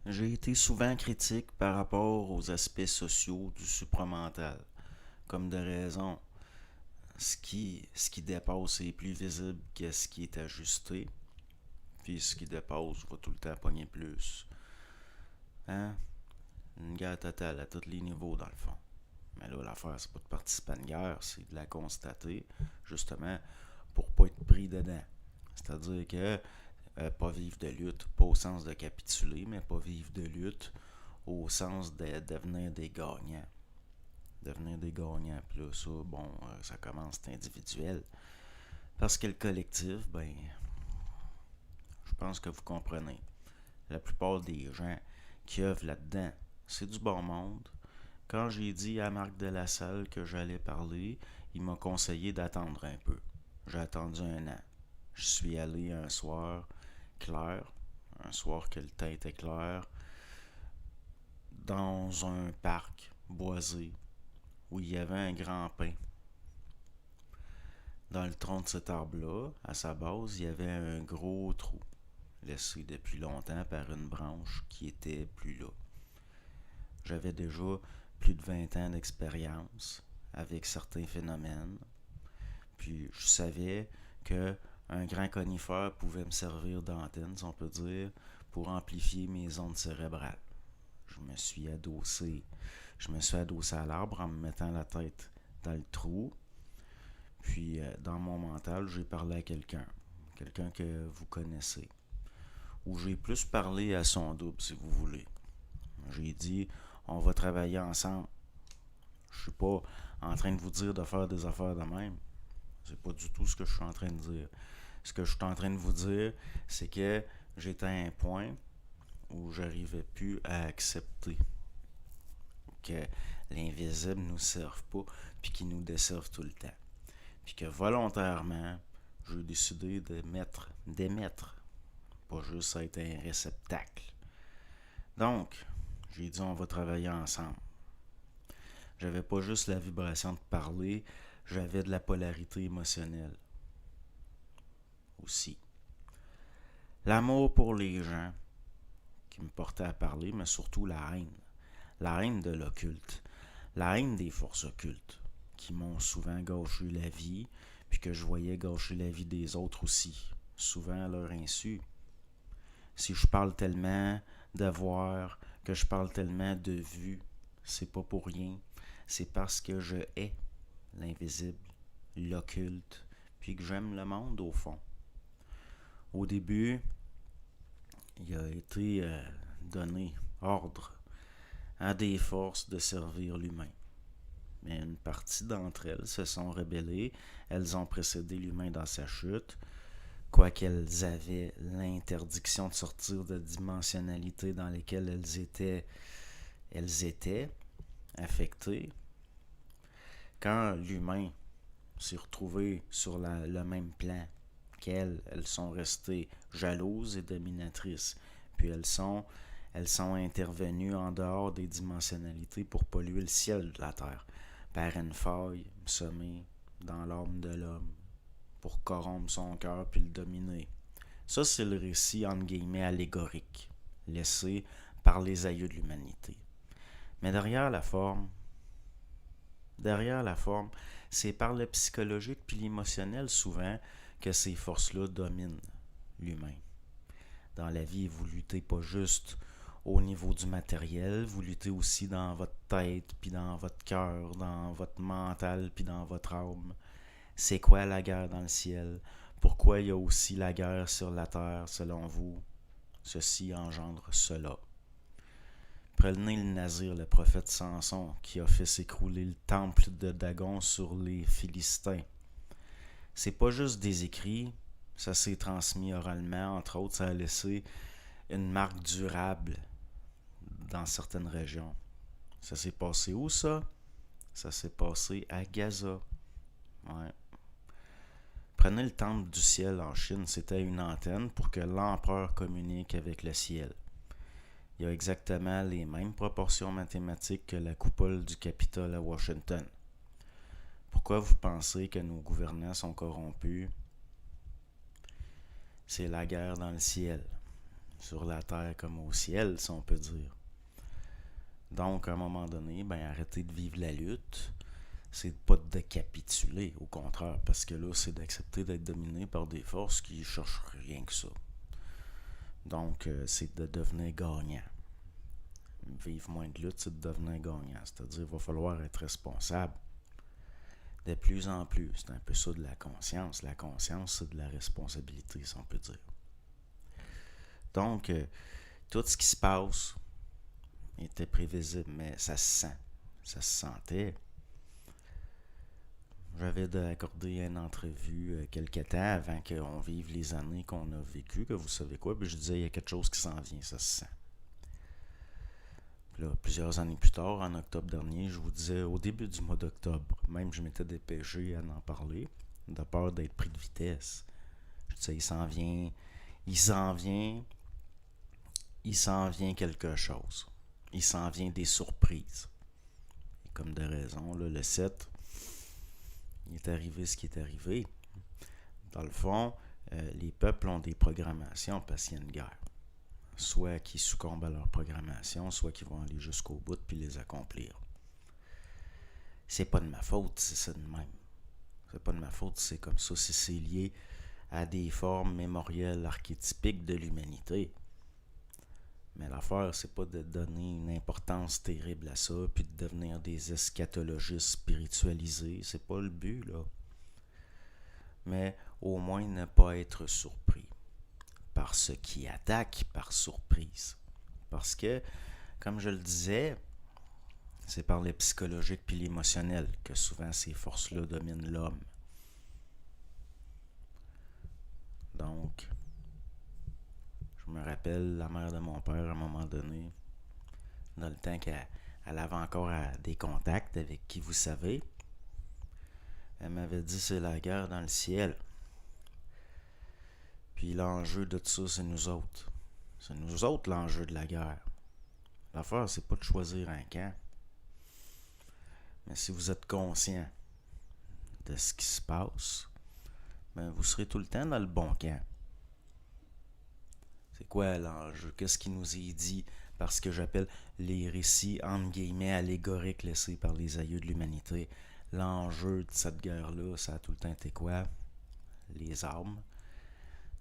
J'ai été souvent critique par rapport aux aspects sociaux du supramental, comme de raison. Ce qui dépasse est plus visible que ce qui est ajusté, puis ce qui dépasse va tout le temps pogner plus. Hein? Une guerre totale à tous les niveaux, dans le fond. Mais là, l'affaire, c'est pas de participer à une guerre, c'est de la constater, justement, pour pas être pris dedans. C'est-à-dire que pas vivre de lutte, pas au sens de capituler, mais pas vivre de lutte au sens de devenir des gagnants. Devenir des gagnants. Puis là, ça, bon, ça commence individuel. Parce que le collectif, ben, je pense que vous comprenez. La plupart des gens qui œuvrent là-dedans, c'est du bon monde. Quand j'ai dit à Marc de la Salle que j'allais parler, il m'a conseillé d'attendre un peu. J'ai attendu un an. Je suis allé un soir clair, un soir que le temps était clair, dans un parc boisé où il y avait un grand pin. Dans le tronc de cet arbre-là, à sa base, il y avait un gros trou, laissé depuis longtemps par une branche qui était plus là. J'avais déjà plus de 20 ans d'expérience avec certains phénomènes, puis je savais que un grand conifère pouvait me servir d'antenne, si on peut dire, pour amplifier mes ondes cérébrales. Je me suis adossé. Je me suis adossé à l'arbre en me mettant la tête dans le trou. Puis, dans mon mental, j'ai parlé à quelqu'un. Quelqu'un que vous connaissez. Ou j'ai plus parlé à son double, si vous voulez. J'ai dit, on va travailler ensemble. Je suis pas en train de vous dire de faire des affaires de même. C'est pas du tout ce que je suis en train de dire. Ce que je suis en train de vous dire, c'est que j'étais à un point où j'arrivais plus à accepter que l'invisible nous serve pas puis qu'il nous desserve tout le temps. Puis que volontairement, j'ai décidé d'émettre, pas juste être un réceptacle. Donc, j'ai dit on va travailler ensemble. J'avais pas juste la vibration de parler, j'avais de la polarité émotionnelle aussi. L'amour pour les gens qui me portait à parler, mais surtout la haine. La haine de l'occulte. La haine des forces occultes qui m'ont souvent gâché la vie, puis que je voyais gâcher la vie des autres aussi, souvent à leur insu. Si je parle tellement de voir, que je parle tellement de vue, c'est pas pour rien. C'est parce que je hais l'invisible, l'occulte, puis que j'aime le monde au fond. Au début, il a été donné ordre à des forces de servir l'humain. Mais une partie d'entre elles se sont rebellées, elles ont précédé l'humain dans sa chute, quoiqu'elles avaient l'interdiction de sortir de dimensionnalités dans lesquelles elles étaient affectées. Quand l'humain s'est retrouvé sur le même plan qu'elles, elles sont restées jalouses et dominatrices. Puis elles sont intervenues en dehors des dimensionnalités pour polluer le ciel de la Terre, par une faille semée dans l'âme de l'homme, pour corrompre son cœur puis le dominer. Ça, c'est le récit, entre guillemets, allégorique, laissé par les aïeux de l'humanité. Mais derrière la forme, c'est par le psychologique puis l'émotionnel souvent que ces forces-là dominent l'humain. Dans la vie, vous luttez pas juste au niveau du matériel, vous luttez aussi dans votre tête, puis dans votre cœur, dans votre mental, puis dans votre âme. C'est quoi la guerre dans le ciel? Pourquoi il y a aussi la guerre sur la terre, selon vous? Ceci engendre cela. Prenez le Nazir, le prophète Samson, qui a fait s'écrouler le temple de Dagon sur les Philistins. C'est pas juste des écrits, ça s'est transmis oralement, entre autres, ça a laissé une marque durable dans certaines régions. Ça s'est passé où, ça? Ça s'est passé à Gaza. Ouais. Prenez le temple du ciel en Chine, c'était une antenne pour que l'empereur communique avec le ciel. Il y a exactement les mêmes proportions mathématiques que la coupole du Capitole à Washington. Pourquoi vous pensez que nos gouvernants sont corrompus? C'est la guerre dans le ciel. sur la terre comme au ciel, si on peut dire. Donc, à un moment donné, arrêtez de vivre la lutte. C'est pas de capituler, au contraire, parce que là, c'est d'accepter d'être dominé par des forces qui cherchent rien que ça. Donc, c'est de devenir gagnant. Vivre moins de lutte, c'est de devenir gagnant. C'est-à-dire, il va falloir être responsable. De plus en plus, c'est un peu ça de la conscience. La conscience, c'est de la responsabilité, si on peut dire. Donc, tout ce qui se passe était prévisible, mais ça se sent. Ça se sentait. J'avais accordé une entrevue quelque temps avant qu'on vive les années qu'on a vécues, que vous savez quoi, puis je disais, il y a quelque chose qui s'en vient, ça se sent. Là, plusieurs années plus tard, en octobre dernier, je vous disais, au début du mois d'octobre, même je m'étais dépêché à en parler, de peur d'être pris de vitesse. Je disais, il s'en vient quelque chose. Il s'en vient des surprises. Et comme de raison, là, le 7, il est arrivé ce qui est arrivé. Dans le fond, les peuples ont des programmations parce qu'il y a une guerre. Soit qui succombent à leur programmation, soit qui vont aller jusqu'au bout puis les accomplir. C'est pas de ma faute, c'est ça de même. C'est pas de ma faute, c'est comme ça, si c'est lié à des formes mémorielles archétypiques de l'humanité. Mais l'affaire, c'est pas de donner une importance terrible à ça, puis de devenir des eschatologistes spiritualisés. C'est pas le but, là. Mais au moins ne pas être surpris par ce qui attaque par surprise. Parce que, comme je le disais, c'est par le psychologique puis l'émotionnel que souvent ces forces-là dominent l'homme. Donc, je me rappelle, la mère de mon père, à un moment donné, dans le temps qu'elle avait encore des contacts avec qui vous savez, elle m'avait dit c'est la guerre dans le ciel. Puis l'enjeu de tout ça, c'est nous autres. C'est nous autres l'enjeu de la guerre. L'affaire, c'est pas de choisir un camp. Mais si vous êtes conscient de ce qui se passe, vous serez tout le temps dans le bon camp. C'est quoi l'enjeu? Qu'est-ce qui nous est dit par ce que j'appelle les récits entre guillemets allégoriques laissés par les aïeux de l'humanité? L'enjeu de cette guerre-là, ça a tout le temps été quoi? Les armes.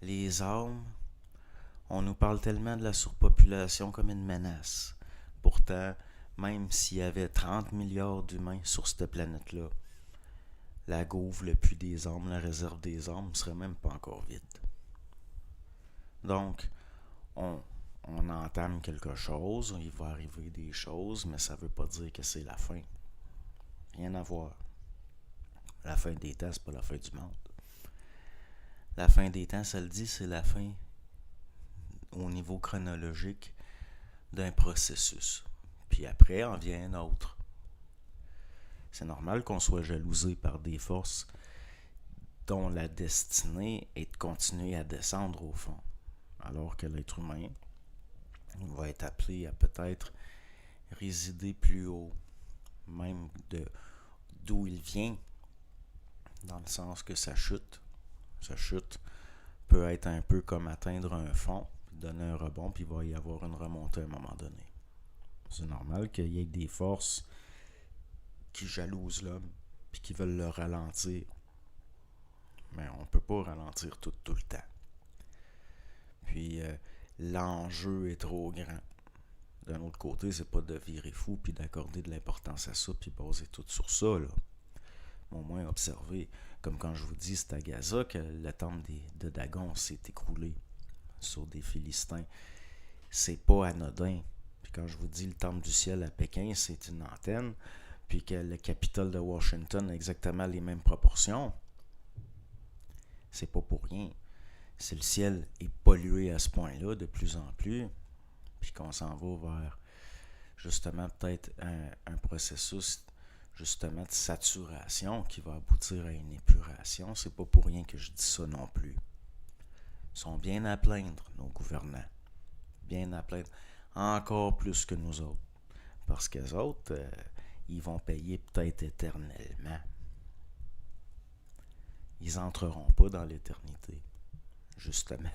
Les armes, on nous parle tellement de la surpopulation comme une menace. Pourtant, même s'il y avait 30 milliards d'humains sur cette planète-là, la gouve, le puits des armes, la réserve des armes ne serait même pas encore vide. Donc, on entame quelque chose, il va arriver des choses, mais ça ne veut pas dire que c'est la fin. Rien à voir. La fin des temps, c'est pas la fin du monde. La fin des temps, ça le dit, c'est la fin au niveau chronologique d'un processus. Puis après, en vient un autre. C'est normal qu'on soit jalousé par des forces dont la destinée est de continuer à descendre au fond. Alors que l'être humain va être appelé à peut-être résider plus haut, même d'où il vient, dans le sens que sa chute peut être un peu comme atteindre un fond, donner un rebond, puis il va y avoir une remontée à un moment donné. C'est normal qu'il y ait des forces qui jalousent l'homme, puis qui veulent le ralentir. Mais on ne peut pas ralentir tout le temps. Puis l'enjeu est trop grand. D'un autre côté, c'est pas de virer fou, puis d'accorder de l'importance à ça, puis baser tout sur ça, là. Au moins observer, comme quand je vous dis, c'est à Gaza que le temple de Dagon s'est écroulé sur des Philistins. C'est pas anodin. Puis quand je vous dis le temple du ciel à Pékin, c'est une antenne, puis que le Capitole de Washington a exactement les mêmes proportions, c'est pas pour rien. Si le ciel est pollué à ce point-là de plus en plus, puis qu'on s'en va vers justement peut-être un processus justement de saturation qui va aboutir à une épuration, c'est pas pour rien que je dis ça non plus. Ils sont bien à plaindre, nos gouvernants. Bien à plaindre. Encore plus que nous autres. Parce qu'eux autres, ils vont payer peut-être éternellement. Ils n'entreront pas dans l'éternité, justement.